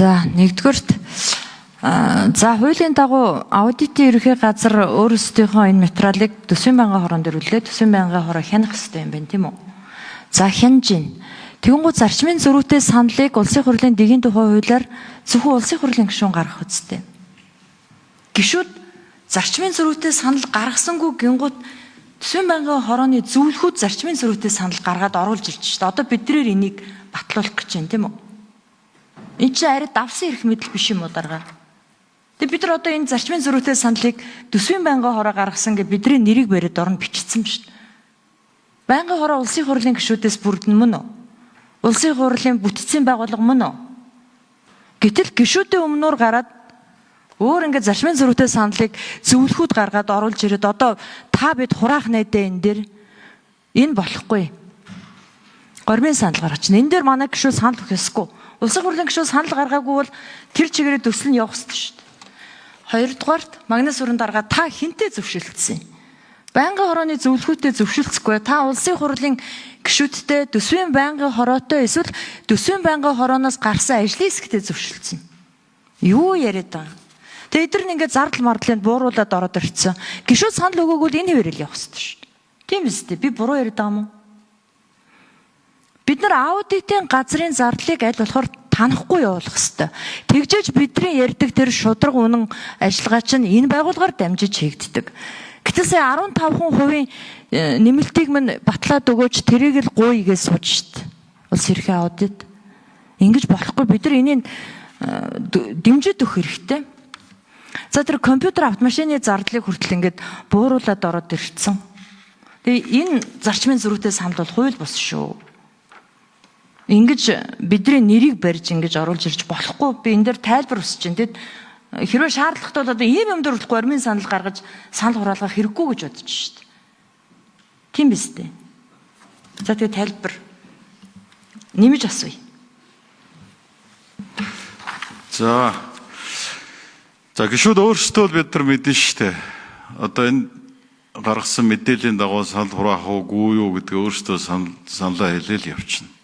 За нэгдүгээрт за хуулийн дагуу аудитын ерөнхий газар өөрсдийнхөө энэ материалыг төсвийн байнгын хороонд ирүүлээ. Төсвийн байнгын хороо хянах хэрэгтэй юм байна, тийм үү? За хянаж гин. Тэгэнгუთ зарчмын зөрүүтэй саналыг улсын хурлын дэгийн тухай хуулиар зөвхөн улсын хурлын гишүүн гаргах үстэй. Гишүүд зарчмын зөрүүтэй санал гаргасангүй гингут төсвийн байнгын хорооны зөвлөхүүд зарчмын зөрүүтэй санал гаргаад оруулж ирж шүү дээ. Одоо биднээр энийг батлуулах гэж байна, тийм үү? Энэ чинь арай давсан эрх мэдэл биш юм уу дарга? Тэг бид нар одоо энэ зарчмын зөрүүтэй саналыг төсвийн байнгын хороо гаргасан гэж бидний нэрийг бариад орно бичсэн шүү дээ. Байнгын хороо улсын хурлын гишүүдээс бүрдэн мөн үү? Улсын хурлын бүтцийн байгууллага мөн үү? Гэтэл гишүүдийн өмнөр гараад өөр ингээд зарчмын зөрүүтэй саналыг зөвлөхүүд гаргаад оруулж ирээд одоо та бид хураах найдаа энэ дээр энэ болохгүй. Гормын санал гаргачихна. Энэ дээр манай гишүүд санал өгөх ёсгүй. Улсын хурлын гишүүд санал гаргаагүй бол тэр чигээрээ төсөл нь явах ёстой шүү дээ. Хоёрдугаарт Магнас өрн дарга та хинтээ зөвшөлдсөн. Байнгын хорооны зөвлөхүүтээ зөвшөлдсөхгүй. Та улсын хурлын гишүүдтэй төсвийн байнгын хороотой эсвэл төсвийн байнгын хорооноос гарсан ажлын хэсэгтээ зөвшөлдсөн. Юу яриад байгаа? Тэгээ эдгээр нь ингээд зардал мардлыг бууруулад ороод ирчихсэн. Гишүүд санал өгөөгөл энэ хөвөрөл явах ёстой шүү дээ. Тийм биз дээ. Би буруу яриад байгаа юм уу? Бид нар аудитын газрын зардлыг аль болохоор танахгүй явуулах ёстой. Тэгжээж бидний ярьдаг тэр шудраг үнэн ажиллагаа чинь энэ байгууллагаар дамжиж хийгддэг. Гэтэл сая 15% нэмэлтийг минь батлаад өгөөч тэрийг л гуйгээ сууж штт. Улс ерхий аудит. Ингэж болохгүй бид нар энийг дэмжиж өгөх хэрэгтэй. За тэр компьютер автомашины зардлыг хүртэл ингээд бууруулад ороод ирчихсэн. Тэгээ энэ зарчмын зөрүүтэй санал бол хууль бус шүү. Ингэж бидний нэрийг барьж ингэж оруулж ирж болохгүй. Би энэ дээр тайлбар өсөж байна. Тэгэд хэрвээ шаардлагатай бол одоо ийм юм дээр гормын санал гаргаж санал хураалгах хэрэггүй гэж бодож шүү дээ. Тийм биз дээ. За тэгээ тайлбар нэмж асууя. За гишүүд өөрсдөө л бид нар мэднэ шүү дээ. Одоо энэ гаргасан мэдээллийн дагуу санал хураах уугүй юу гэдгээ өөрсдөө саналаа хэлээл явчихна.